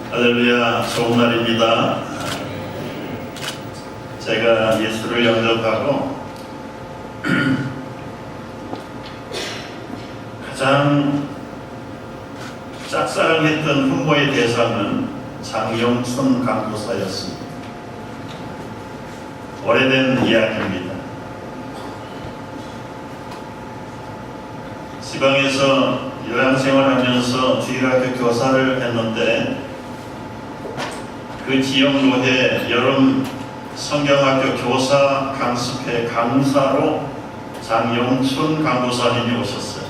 할렐루야, 좋은 날입니다. 제가 예수를 영접하고 가장 짝사랑했던 부모의 대상은 장영춘 강도사였습니다. 오래된 이야기입니다. 지방에서 요양생활하면서 주일학교 교사를 했는데 그 지역로에 여름 성경학교 교사 강습회 강사로 장영춘 강도사님이 오셨어요.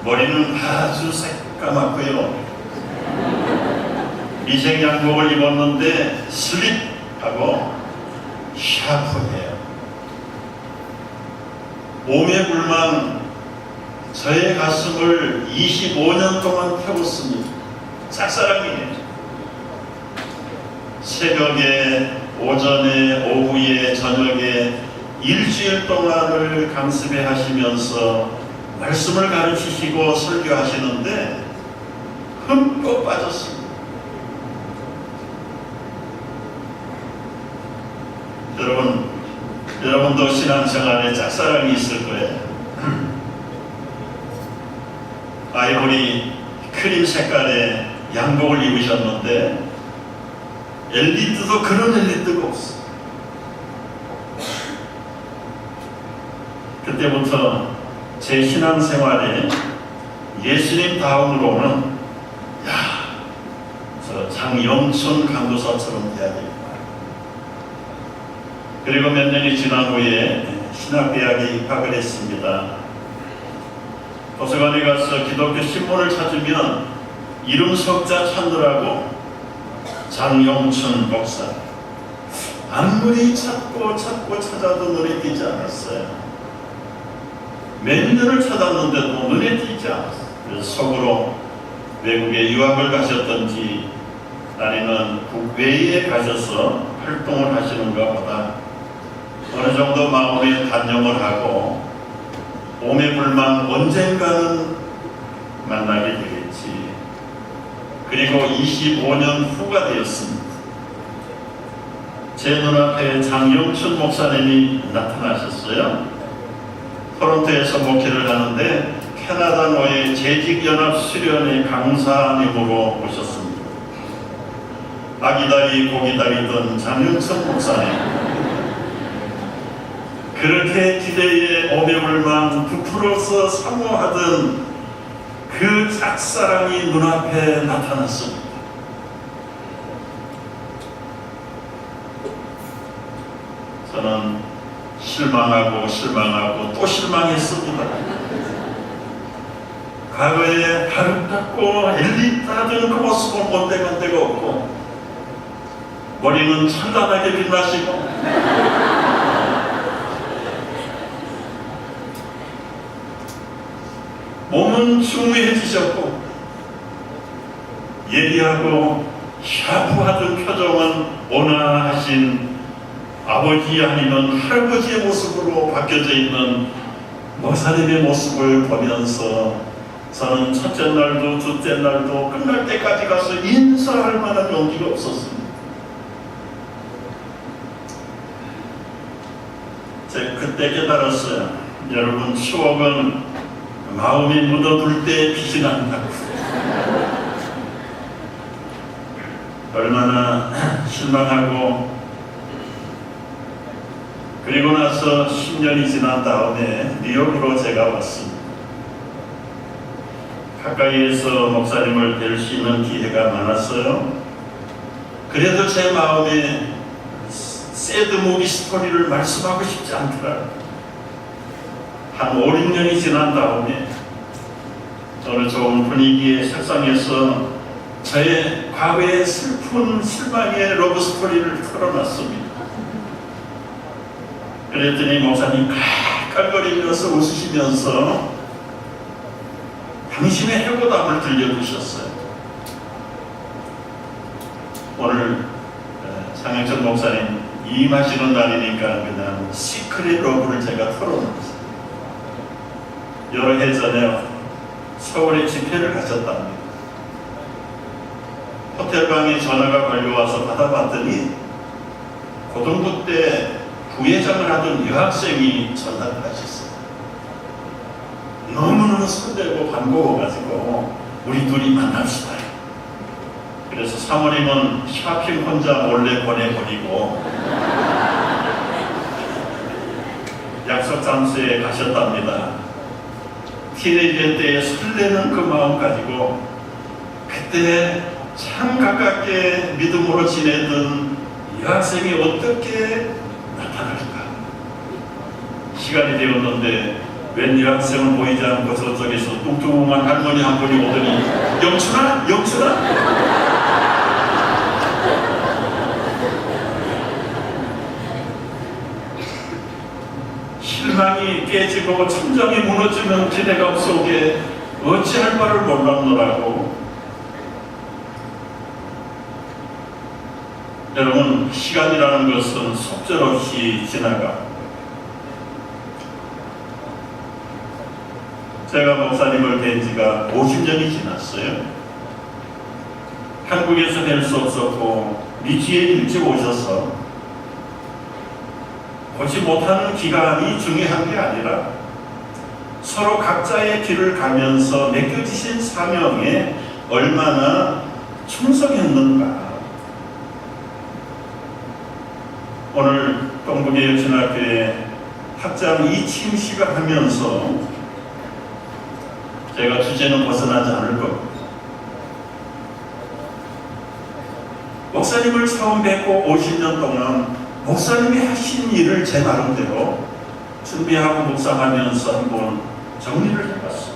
머리는 아주 새까맣고요. 미생 양복을 입었는데 슬립하고 샤프해요. 몸의 불만 저의 가슴을 25년 동안 태웠습니다. 짝사랑이에요. 새벽에, 오전에, 오후에, 저녁에 일주일 동안을 강습회 하시면서 말씀을 가르치시고 설교하시는데 흠뻑 빠졌습니다. 여러분도 신앙생활에 짝사랑이 있을 거예요. 아이보리 크림 색깔의 양복을 입으셨는데 엘리트도 그런 엘리트가 없어. 그때부터 제 신앙생활에 예수님 다음으로는 저 장영춘 강도사처럼 돼야 되겠다. 그리고 몇 년이 지난 후에 신학대학에 입학을 했습니다. 도서관에 가서 기독교 신문을 찾으면 이름 석자 찾느라고 장영춘 목사, 아무리 찾고 찾아도 눈에 띄지 않았어요. 몇 년을 찾았는데도 눈에 띄지 않았어요. 그래서 속으로 외국에 유학을 가셨던지 아니면 국외에 가셔서 활동을 하시는가 보다 어느 정도 마음에 단념을 하고 몸의 불만 언젠가는 만나게 되겠지. 그리고 25년 후가 되었습니다. 제 눈앞에 장영춘 목사님이 나타나셨어요. 토론토에서 목회를 하는데 캐나다 노예 재직연합 수련회 강사님으로 오셨습니다. 아기다리 고기다리던 장영춘 목사님, 그렇게 기대에 오매불망 부풀어서 사모하던 그 짝사랑이 눈앞에 나타났습니다. 저는 실망하고 또 실망했습니다. 과거에 아름답고 엘리트하던 그 모습은 못돼간 데가 없고 머리는 찬란하게 빛나시고 몸은 중후해지셨고 예리하고 샤프하던 표정은 온화하신 아버지 아니면 할아버지의 모습으로 바뀌어져 있는 목사님의 모습을 보면서 저는 첫째 날도 둘째 날도 끝날 때까지 가서 인사할 만한 용기가 없었습니다. 제가 그때 깨달았어요. 여러분, 추억은 마음이 묻어둘 때 빛이 난다고. 얼마나 실망하고, 그리고 나서 10년이 지난 다음에 뉴욕으로 제가 왔습니다. 가까이에서 목사님을 뵐 수 있는 기회가 많았어요. 그래도 제 마음에 새드무비 스토리를 말씀하고 싶지 않더라고요. 한 5, 6년이 지난 다음에 어느 좋은 분위기의 책상에서 저의 과거의 슬픈 실망의 러브스토리를 털어놨습니다. 그랬더니 목사님 깔깔거리면서 웃으시면서 당신의 해고담을 들려주셨어요. 오늘 장영춘 목사님 임하시는 날이니까 그냥 시크릿 러브를 제가 털어놓았어요. 여러 해 전에 서울에 집회를 가셨답니다. 호텔방에 전화가 걸려와서 받아봤더니 고등부 때 부회장을 하던 여학생이 전화를 하셨어요. 너무너무 설레고 반가워가지고 우리 둘이 만납시다. 그래서 사모님은 쇼핑 혼자 몰래 보내버리고 약속 장소에 가셨답니다. 티네이저 때의 설레는 그 마음 가지고 그때 참 가깝게 믿음으로 지내던 여학생이 어떻게 나타날까? 시간이 되었는데 웬 여학생은 보이지 않고 저쪽에서 뚱뚱한 할머니 한 분이 오더니 영춘아? 영춘아? 실망이 깨지고 천정이 무너지는 기대감 속에 어찌할 바를 몰랐노라고. 여러분, 시간이라는 것은 속절없이 지나가. 제가 목사님을 뵌 지가 50년이 지났어요. 한국에서 뵐 수 없었고 미지에 일찍 오셔서 보지 못하는 기간이 중요한 게 아니라 서로 각자의 길을 가면서 맡겨지신 사명에 얼마나 충성했는가. 오늘 동부개혁신학교에 학장 이침식을 하면서 제가 주제는 벗어나지 않을 겁니다. 목사님을 처음 뵙고 50년 동안 목사님이 하신 일을 제 나름대로 준비하고 묵상하면서 한번 정리를 해봤어요.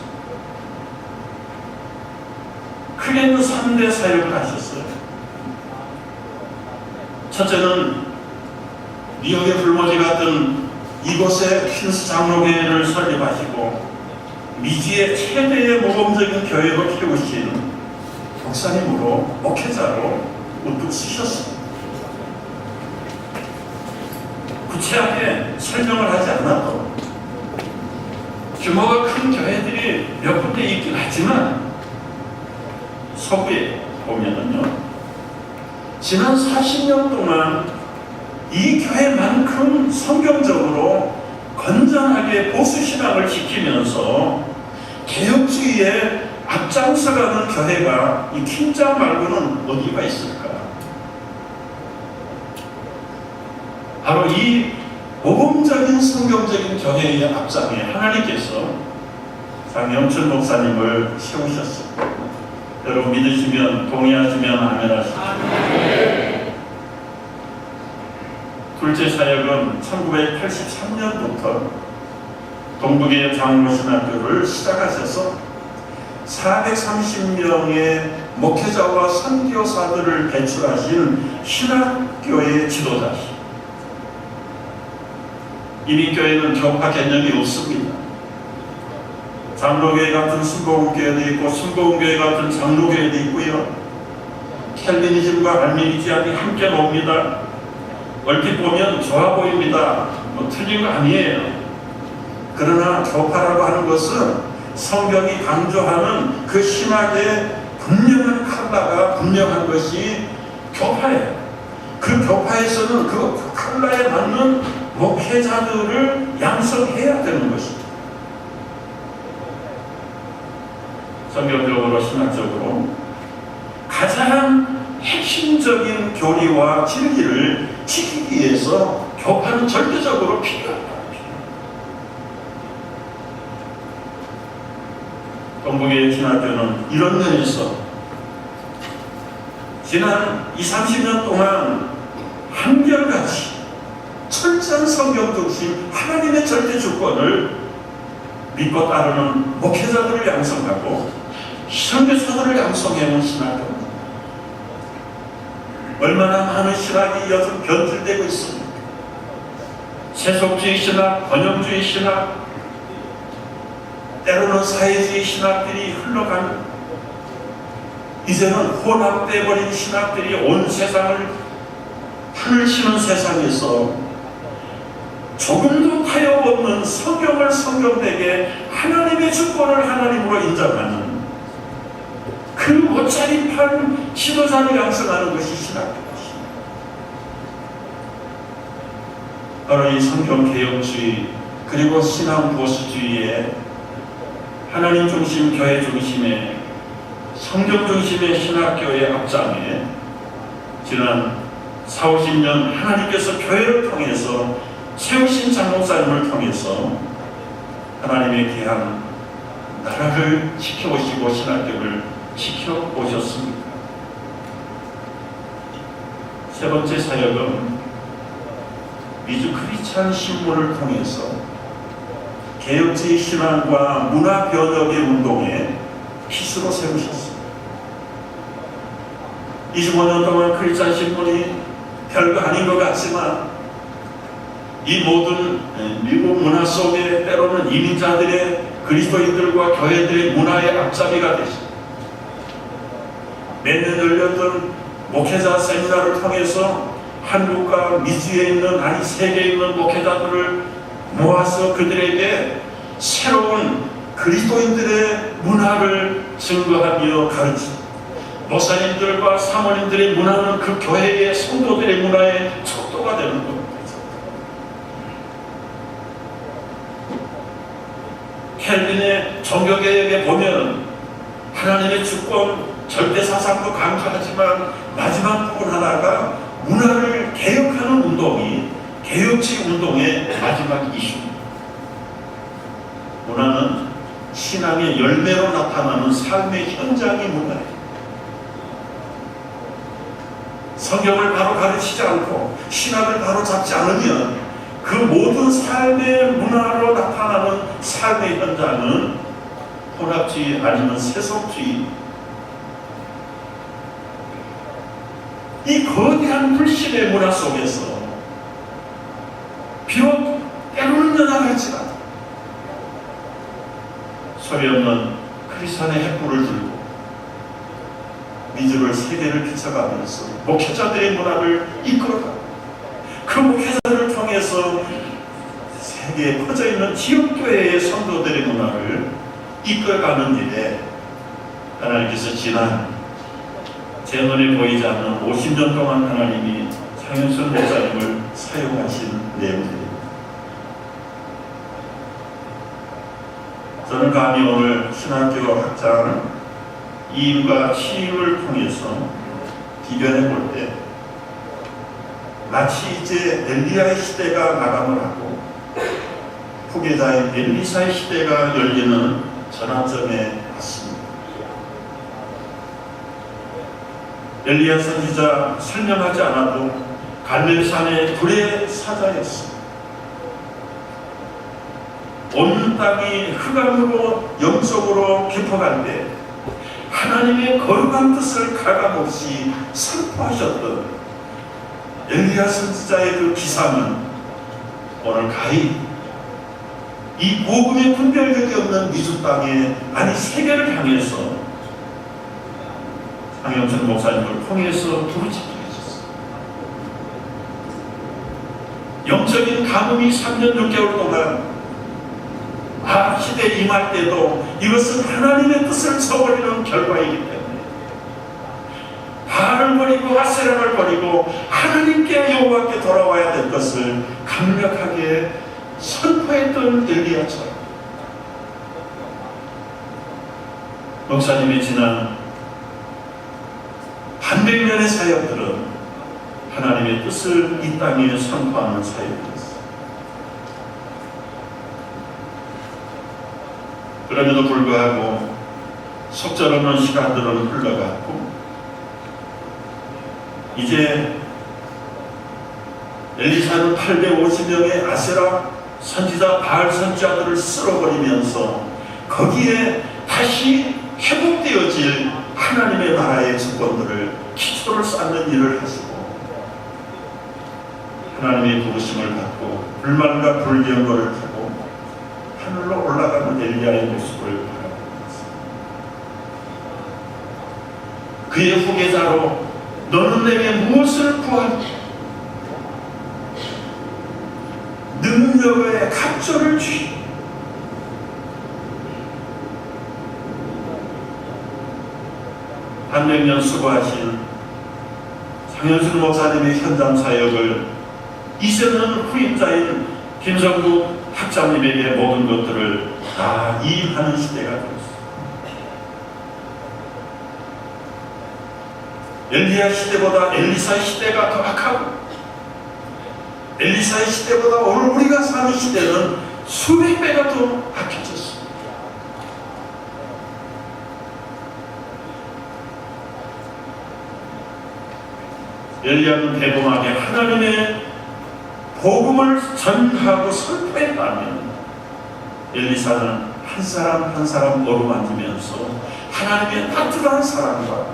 크게는 3대 사역을 하셨어요. 첫째는 뉴욕의 불모지 같은 이곳에 퀸스 장로교회를 설립하시고 미지의 최대의 모범적인 교회로 키우시는 목사님으로 목회자로 우뚝 쓰셨습니다. 구체하게 설명을 하지 않아도 규모가 큰 교회들이 몇 군데 있긴 하지만 서구에 보면은요, 지난 40년 동안 이 교회만큼 성경적으로 건전하게 보수신앙을 지키면서 개혁주의에 앞장서가는 교회가 이 퀸장 말고는 어디가 있을까? 바로 이 모범적인 성경적인 교회의 앞장에 하나님께서 장영춘 목사님을 세우셨습니다. 여러분 믿으시면 동의하시면 아멘 하시죠. 둘째 사역은 1983년부터 동부개혁 장로신학교를 시작하셔서 430명의 목회자와 선교사들을 배출하신 신학교의 지도자시. 이미 교회는 교파 개념이 없습니다. 장로교회 같은 순복음교회도 있고 순복음교회 같은 장로교회도 있고요. 켈비니즘과 알미니즘이 함께 놉니다. 얼핏 보면 좋아 보입니다. 뭐 틀린 거 아니에요. 그러나 교파라고 하는 것은 성경이 강조하는 그 신학의 분명한 칼라가 분명한 것이 교파예요. 그 교파에서는 그 칼라에 맞는 목회자들을 양성해야 되는 것입니다. 성경적으로 신학적으로 가장 핵심적인 교리와 진리를 지키기 위해서 교파는 절대적으로 필요하다. 동부개혁 신학교는 이런 면에서 지난 20-30년 동안 한결같이 철저한 성경 중심 하나님의 절대 주권을 믿고 따르는 목회자들을 양성하고 선교사들을 양성해온 신학교입니다. 얼마나 많은 신학이 요즘 변질되고 있습니까? 세속주의 신학, 번영주의 신학, 때로는 사회주의 신학들이 흘러가는, 이제는 혼합돼버린 신학들이 온 세상을 풀 치는 세상에서 조금도 타협 없는 성경을 성경되게 하나님의 주권을 하나님으로 인정하는 그 그 옷차림판 지도자를 양성하는 것이 신학교 것입니다. 바로 이 성경개혁주의 그리고 신앙보수주의의 하나님 중심, 교회 중심의 성경 중심의 신학교의 앞장에 지난 40-50년 하나님께서 교회를 통해서 세우신 장목사님을 통해서 하나님의 귀한 나라를 지켜오시고 신학교를 지켜오셨습니다. 세 번째 사역은 미주 크리스찬 신문을 통해서 개혁주의 신앙과 문화 변혁의 운동에 핏으로 세우셨습니다. 25년 동안 크리스찬 신문이 별거 아닌 것 같지만 이 모든 미국 문화 속에 때로는 이민자들의 그리스도인들과 교회들의 문화의 앞잡이가 되십니다. 매년 열렸던 목회자 세미나를 통해서 한국과 미주에 있는 아니 세계에 있는 목회자들을 모아서 그들에게 새로운 그리스도인들의 문화를 증거하며 가르치고 목사님들과 사모님들의 문화는 그 교회의 성도들의 문화의 척도가 되는 겁니다. 켈빈의 종교개혁에 보면 하나님의 주권 절대사상도 강조하지만 마지막 부분 하나가 문화를 개혁하는 운동이 개혁주의 운동의 마지막 이슈입니다. 문화는 신앙의 열매로 나타나는 삶의 현장이 문화예요. 성경을 바로 가르치지 않고 신학을 바로 잡지 않으면 그 모든 삶의 문화로 나타나는 삶의 현장은 혼합주의 아니면 세속주의, 이 거대한 불신의 문화 속에서 비록 때로는 연합할지라도 소리 없는 크리스찬의 횃불을 들고 미주를 세계를 비춰가면서 목회자들의 문화를 이끌어가고 그 목회자들을 통해서 세계에 퍼져있는 지역교회의 성도들의 문화를 이끌어가는 일에 하나님께서 지난 제 눈에 보이지 않는 50년 동안 하나님이 장윤선 목사님을 사용하신 내용들입니다. 저는 감히 오늘 신학교 학장 이임과 취임을 통해서 비변해 볼 때 마치 이제 엘리야의 시대가 마감을 하고 후계자인 엘리사의 시대가 열리는 전환점에 왔습니다. 엘리야 선지자 설명하지 않아도 갈멜산의 불의 사자였습니다. 온 땅이 흑암으로 영적으로 깊어갈 때 하나님의 거룩한 뜻을 가감없이 선포하셨던 엘리야 선지자의 그 기사는 오늘 가히 이 복음의 분별력이 없는 미주 땅에 아니 세계를 향해서 장영천 목사님을 통해서 부르짖게 하셨습니다. 영적인 가뭄이 3년 6개월 동안 시대에 임할 때도 이것은 하나님의 뜻을 저버리는 결과이기 때문에 바알을 버리고 아세라를 버리고 하나님께 여호와께 돌아와야 될 것을 강력하게 선포했던 엘리야처럼 목사님이 지난 반백년의 사역들은 하나님의 뜻을 이 땅에 선포하는 사역이었습니다. 그럼에도 불구하고 속절없는 시간들은 흘러갔고 이제 엘리사는 850명의 아세라 선지자 바알 선지자들을 쓸어버리면서 거기에 다시 회복되어질 하나님의 나라의 주권들을 기초를 쌓는 일을 하시고 하나님의 부르심을 받고 불만과 불경거를 타고 하늘로 올라가는 엘리야의 모습을 바라보고 있습니다. 그의 후계자로 너는 내게 무엇을 구하니 능력의 갑절을 주시고 반백년 수고하신 장현순 목사님의 현장 사역을 이제는 후임자인 김성국 학장님에게 모든 것들을 다 이임하는 시대가 되었습니다. 엘리야 시대보다 엘리사 시대가 더 악하고, 엘리사의 시대보다 오늘 우리가 사는 시대는 수백 배가 더 악해졌습니다. 엘리야는 대범하게 하나님의 복음을 전하고 선포했다면, 엘리사는 한 사람 한 사람 어루만지면서 하나님의 따뜻한 사랑과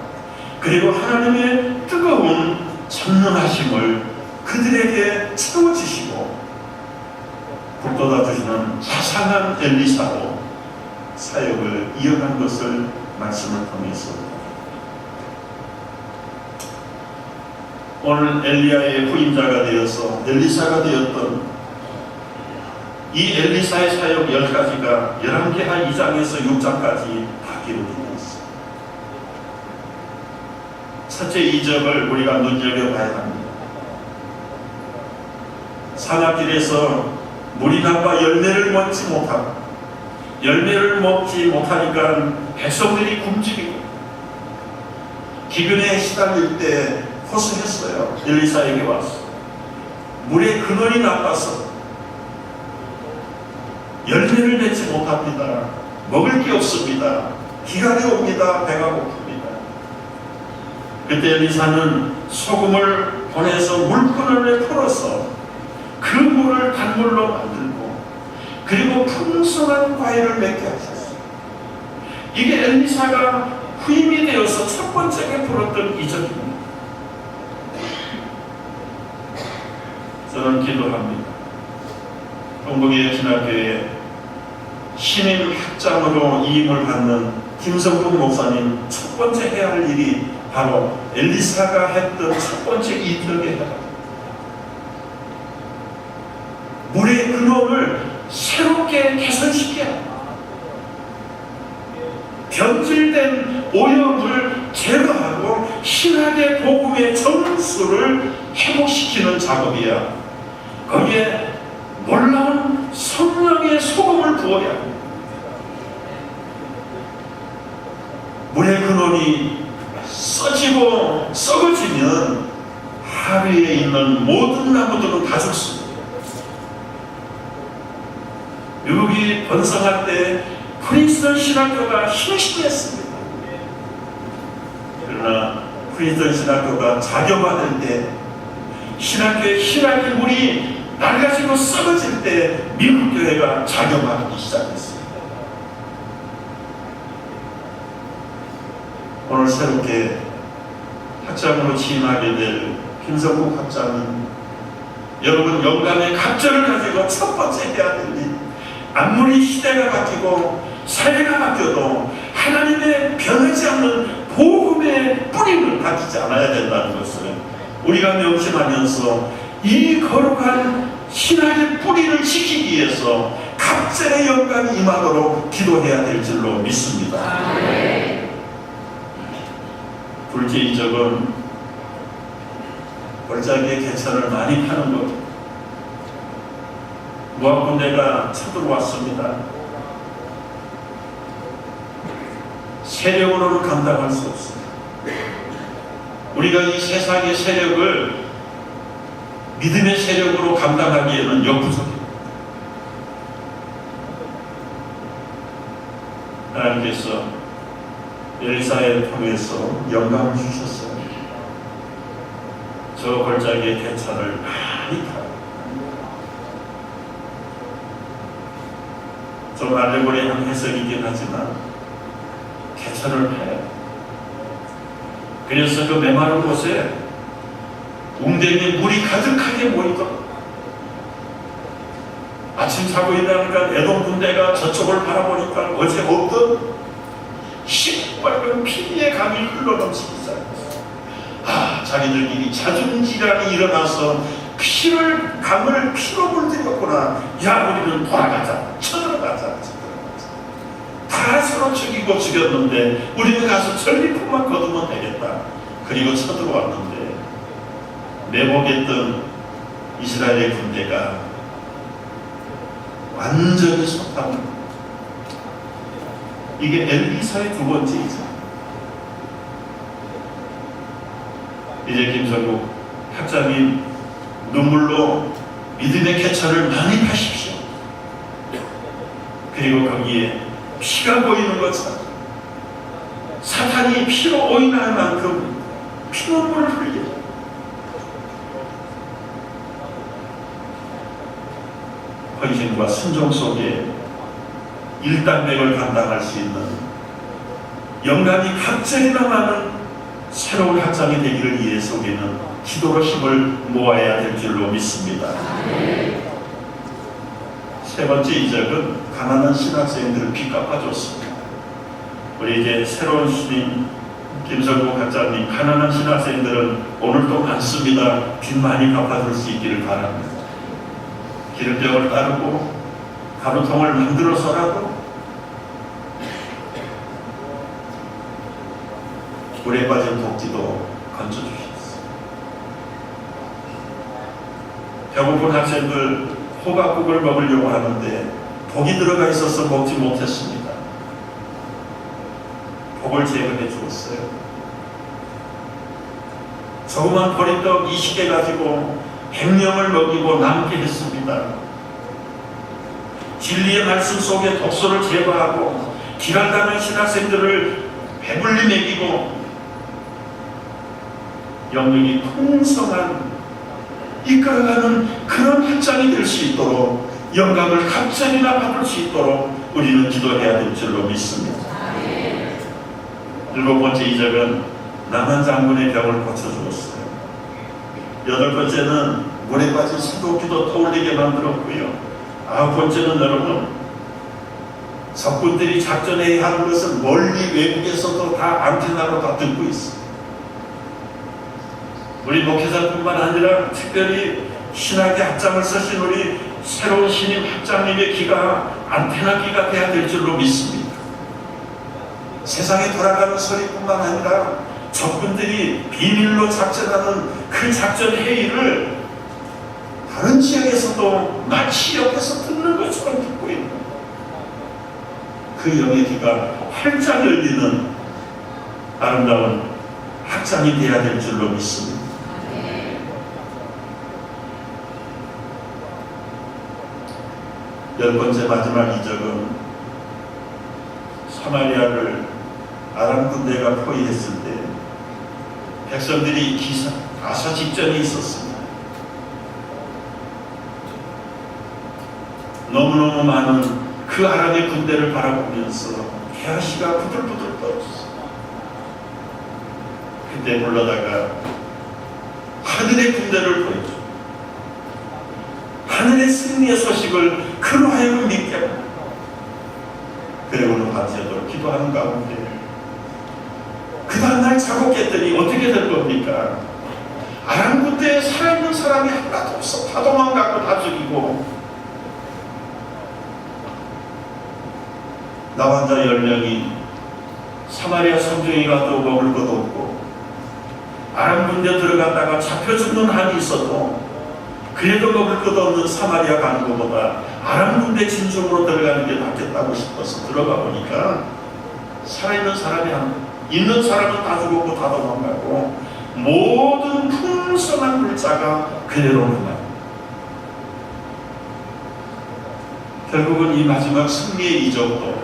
그리고 하나님의 뜨거운 전능하심을 그들에게 채워주시고 북돋아주시는 자상한 엘리사로 사역을 이어간 것을 말씀을 통해서 오늘 엘리야의 후임자가 되어서 엘리사가 되었던 이 엘리사의 사역 10가지가 11개하 2장에서 6장까지 다 기록이 되어 있습니다. 첫째 이적을 우리가 눈여겨봐야 합니다. 산악길에서 물이 나와 열매를 먹지 못하니까 백성들이 굶주리고 기근에 시달릴 때 호소했어요. 엘리사에게 와서 물의 근원이 나빠서 열매를 맺지 못합니다. 먹을 게 없습니다. 기간이 옵니다. 배가 고픕니다. 그때 엘리사는 소금을 보내서 물그릇에 풀어서 그 물을 단물로 만들고 그리고 풍성한 과일을 맺게 하셨어요. 이게 엘리사가 후임이 되어서 첫 번째 베풀었던 이적입니다. 저는 기도합니다. 동국의 신학교에 신임 학장으로 이임을 받는 김성국 목사님 첫 번째 해야 할 일이 바로 엘리사가 했던 첫 번째 이적에 해당합니다. 물의 근원을 새롭게 개선시켜야 합니다. 변질된 오염을 제거하고 신학의 복음의 정수를 회복시키는 작업이야. 거기에 놀라운 성령의 소금을 부어야 합니다. 물의 근원이 써지고 썩어지면 하루에 있는 모든 나무들은 다 죽습니다. 미국이 번성할 때 프린스턴 신학교가 힘심했습니다. 그러나 프린스턴 신학교가 자교받을 때 신학교의 신학의 물이 낡아지고 썩어질 때 미국 교회가 자교받기 시작했습니다. 오늘 새롭게 학장으로 취임하게 될 김성국 학장은 여러분 영감의 갑절을 가지고 첫 번째 해야 될 일, 아무리 시대가 바뀌고 사회가 바뀌어도 하나님의 변하지 않는 복음의 뿌리를 바뀌지 않아야 된다는 것을 우리가 명심하면서 이 거룩한 신학의 뿌리를 지키기 위해서 갑절의 영감이 임하도록 기도해야 될 줄로 믿습니다. 둘째 이적은 골짜기의 개천을 많이 파는 것. 모압 군대가 쳐들어왔습니다. 세력으로는 감당할 수 없습니다. 우리가 이 세상의 세력을 믿음의 세력으로 감당하기에는 역부족입니다. 하나님께서 엘리사를 통해서 영감을 주셨어요. 저 골짜기의 개천을 많이 타고 좀 알레고리한 해석이긴 하지만 개천을 파요. 그래서 그 메마른 곳에 웅덩이에 물이 가득하게 모이고 아침 자고 일어나니까 에돔 군대가 저쪽을 바라보니까 어제 없던 시뻘건 피의 강이 흘러넘치기 시작했어요. 자기들끼리 자중질환이 일어나서 강을 피로 물들였구나. 야, 우리는 돌아가자, 쳐들어가자. 다 가스로 죽이고 죽였는데 우리는 가서 전리품만 거두면 되겠다. 그리고 쳐들어왔는데 매복했던 이스라엘의 군대가 완전히 솟합니다. 이게 엘리사의 두 번째이죠. 이제 김성국 학자님 눈물로 믿음의 개천을 많이 파십시오. 그리고 거기에 피가 보이는 것처럼 사탄이 피로 오인할 만큼 피눈물을 흘려요. 헌신과 순종 속에 일단백을 감당할 수 있는 영감이 갑자기나 많은 새로운 학장이 되기를 위해서 우리는 기도로 힘을 모아야 될 줄로 믿습니다. 세 번째 이적은 가난한 신학생들을 빚 갚아줬습니다. 우리 이제 새로운 신임 김성국 학장님, 가난한 신학생들은 오늘도 많습니다. 빚 많이 갚아줄 수 있기를 바랍니다. 기름병을 따르고 가루통을 만들어서라도 물에 빠진 독지도 건져주셨어요. 배고픈 학생들 호박국을 먹으려고 하는데 독이 들어가 있어서 먹지 못했습니다. 독을 제거해 주었어요. 조그만 보리떡 20개 가지고 100명을 먹이고 남게 했습니다. 진리의 말씀 속에 독소를 제거하고 길을 가는 신학생들을 배불리 먹이고 영역이 풍성한 이끌어가는 그런 학장이 될 수 있도록 영감을 갑자기나 받을 수 있도록 우리는 기도해야 될 줄로 믿습니다. 일곱 번째 이적은 나만 장군의 병을 고쳐주었어요. 여덟 번째는 물에 빠진 사도기도 떠올리게 만들었고요. 아홉 번째는 여러분, 적군들이 작전회의 하는 것은 멀리 외국에서도 다 안테나로 다 듣고 있어요. 우리 목회자뿐만 아니라 특별히 신학의 학장을 쓰신 우리 새로운 신임 학장님의 귀가 안테나 귀가 돼야 될 줄로 믿습니다. 세상에 돌아가는 소리뿐만 아니라 적군들이 비밀로 작전하는 그 작전 회의를 다른 지역에서도 마치 옆에서 듣는 것처럼 듣고 있는 그 영의 귀가 활짝 열리는 아름다운 학장이 되어야 될 줄로 믿습니다. 열 번째 마지막 이적은 사마리아를 아람 군대가 포위했을 때 백성들이 가서 직전에 있었습니다. 너무너무 많은 그 아람의 군대를 바라보면서 게하시가 부들부들 떨었어요. 그때 불러다가 하늘의 군대를 보여줘. 하늘의 승리의 소식을 그로 하여금 믿게 합니다. 그리고는 밤새도록 기도하는 가운데 그 다음날 자고 깼더니 어떻게 될 겁니까? 아람 군대에 살아있는 사람이 하나도 없어. 다 도망가고 다 죽이고 나 혼자 10명이 사마리아 성중에 가도 먹을 것도 없고 아람 군대 들어갔다가 잡혀 죽는 한이 있어도 그래도 먹을 것도 없는 사마리아 가는 것보다 아람 군대 진중으로 들어가는 게 낫겠다고 싶어서 들어가 보니까 살아있는 사람이 있는 사람은 다 죽었고 다 도망가고 모든 풍성한 물자가 그대로 남아요. 결국은 이 마지막 승리의 이적도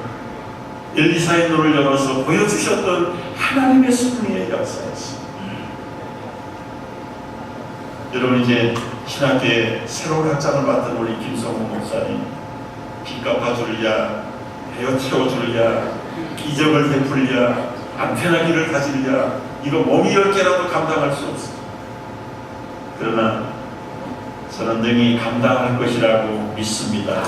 엘리사의 눈을 열어서 보여주셨던 하나님의 승리의 역사였습니다. 여러분 이제 신학계에 새로운 학장을 맡은 우리 김성국 목사님 빚 갚아주랴, 배어 채워주랴, 이적을 베풀랴, 안테나기를 가지랴, 이거 몸이 10개라도 감당할 수 없어요. 그러나 저는 능히 감당할 것이라고 믿습니다.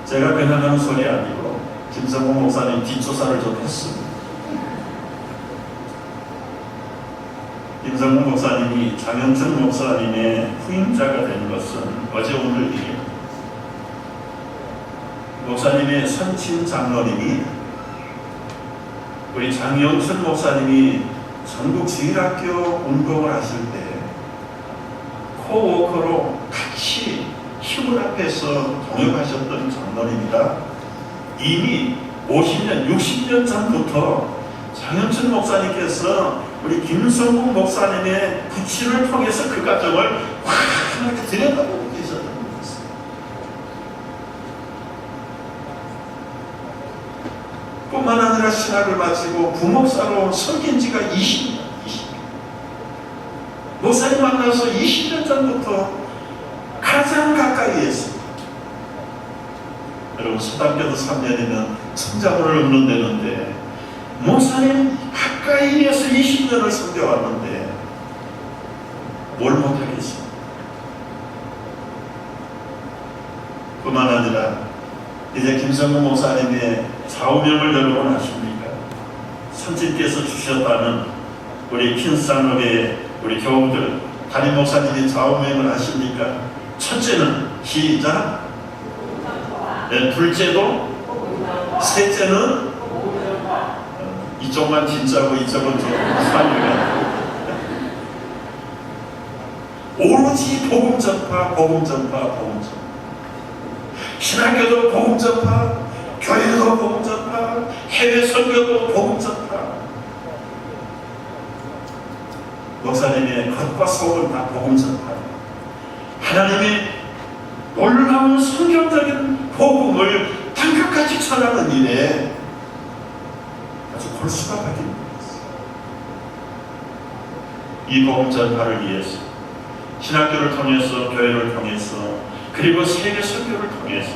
제가 그냥 하는 소리 아니고 김성국 목사님 뒷조사를 좀 했습니다. 김성국 목사님이 장영천 목사님의 후임자가 된 것은 어제 오늘 일이에요. 목사님의 선친 장로님이 우리 장영춘 목사님이 전국주일학교 운동을 하실 때 코워커로 같이 시골 앞에서 동역하셨던 장로님이다. 이미 50년, 60년 전부터 장영춘 목사님께서 우리 김성국 목사님의 부치를 통해서 그 가정을 이렇게 들여다보고 계셨던 것입니다. 뿐만 아니라 신학을 마치고 부목사로 섬긴 지가 20년. 목사님 만나서 20년 전부터 가장 가까이 했습니다. 여러분, 서당교도 3년이면 성자문을 읊는다는데 목사님 가까이에서 20년을 섬겨왔는데 뭘 못하겠습니까? 뿐만 아니라 이제 김성근 목사님의 좌우명을 여러분 아십니까? 선진께서 주셨다는 우리 킨스산업의 우리 교우들 담임 목사님의 좌우명을 아십니까? 첫째는 시작. 네, 둘째도, 셋째는 이쪽만 진짜고 이쪽은 좀 사유가 오로지 복음 전파, 복음 전파, 복음 전파. 신학교도 복음 전파, 교회도 복음 전파, 해외 선교도 복음 전파. 목사님의 겉과 속은 다 복음 전파. 하나님의 놀라운 성경적인 복음을 땅끝까지 전하는 일에 아주 골수가 박힌 것입니다. 이 복음 전파를 위해서 신학교를 통해서, 교회를 통해서, 그리고 세계 선교를 통해서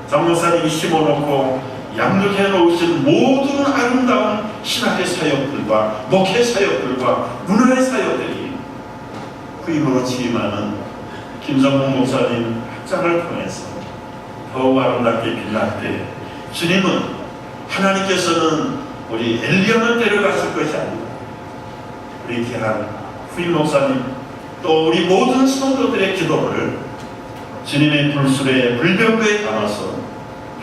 장 목사님이 심어놓고 양육해 놓으신 모든 아름다운 신학의 사역들과 목회 사역들과 문화의 사역들이 후임으로 취임하는 김성국 목사님 학장을 통해서 더욱 아름답게 빛날 때 주님은, 하나님께서는 우리 엘리야만 데려가실 것이 아니라 우리 귀한 후임 목사님 또 우리 모든 성도들의 기도를 주님의 불술에 불병거에 담아서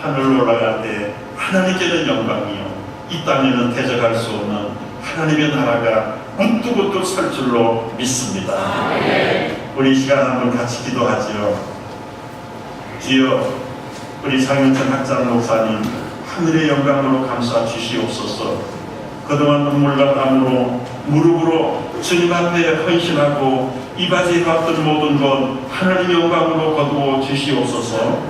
하늘로 올라갈 때 하나님께는 영광이요 이 땅에는 대적할 수 없는 하나님의 나라가 우뚝우뚝 설 줄로 믿습니다. 우리 시간 한번 같이 기도하지요. 주여, 우리 장윤천 학장 목사님 하늘의 영광으로 감싸 주시옵소서. 그동안 눈물과 땀으로 무릎으로 주님 앞에 헌신하고 이바지해 왔던 모든 것 하나님 영광으로 거두어 주시옵소서.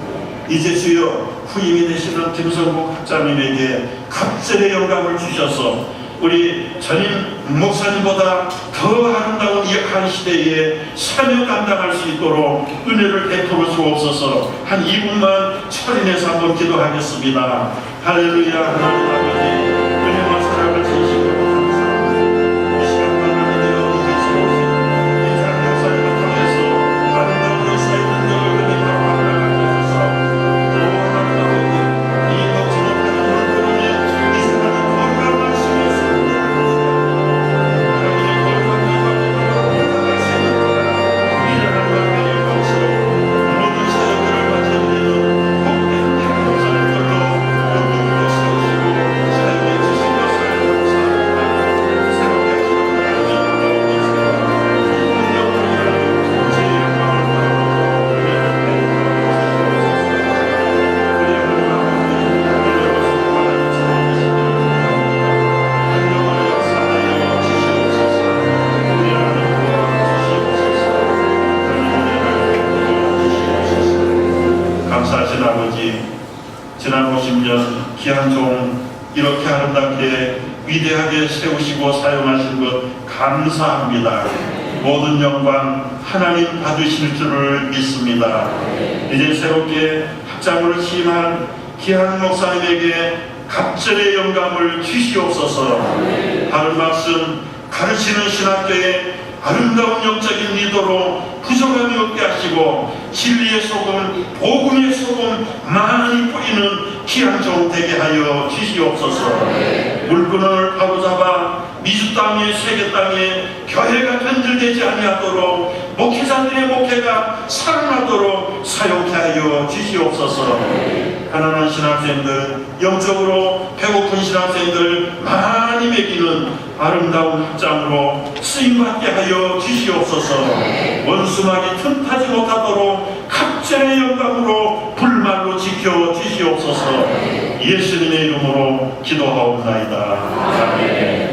이제 주여, 후임이 되시는 김성국 학장님에게 갑절의 영광을 주셔서 우리 전임 목사님보다 더 아름다운 이 한 시대에 사명 감당할 수 있도록 은혜를 베풀어 주옵소서. 한 2분만 철인해서 한번 기도하겠습니다. 할렐루야. 하나님 아버지, 은혜와 사랑을 진심으로 감사합니다. 이 시간만 하나님의 이제서 오신 이장 목사님을 통해서 아름다운 역사의 능력을 그리하고 나가주셔서 오 하나님 아버지, 이 멋진 하나님을 부르며 이 세상에 거룩한 말씀이 있습니다. 하나님의 거룩한 말씀을 말씀을 미련한 마음의 영광스러워 모든 사역들을 맡아드리는 복된 목사님들로 우뚝우뚝 세우시고 사용해 주신 것을 감사합니다. 새롭게 하시는 하나님 능력으로 일하는 제 영광을 감사하신 아버지, 지난 50년 귀한 종 이렇게 아름답게 위대하게 세우시고 사용하신 것 감사합니다. 모든 영광 하나님 받으실 줄을 믿습니다. 이제 새롭게 학장으로 취임한 귀한 목사님에게 갑절의 영광을 주시옵소서. 바른 말씀 가르치는 신학교에 아름다운 영적인 리더로 부족함이 없게 하시고 진리의 소금, 복음의 소금 많이 뿌리는 귀한 종 되게 하여 주시옵소서. 물건을 바로잡아 미주 땅에 세계 땅에 교회가 변질되지 아니하도록 목회자들의 목회가 살아나도록 사용케 하여 주시옵소서. 가난한 신학생들, 영적으로 배고픈 신학생들 많이 먹이는 아름다운 학장으로 쓰임받게 하여 주시옵소서. 원수막이 틈타지 못하도록 각절의 영광으로 불말로 지켜 주시옵소서. 예수님의 이름으로 기도하옵나이다. 아멘.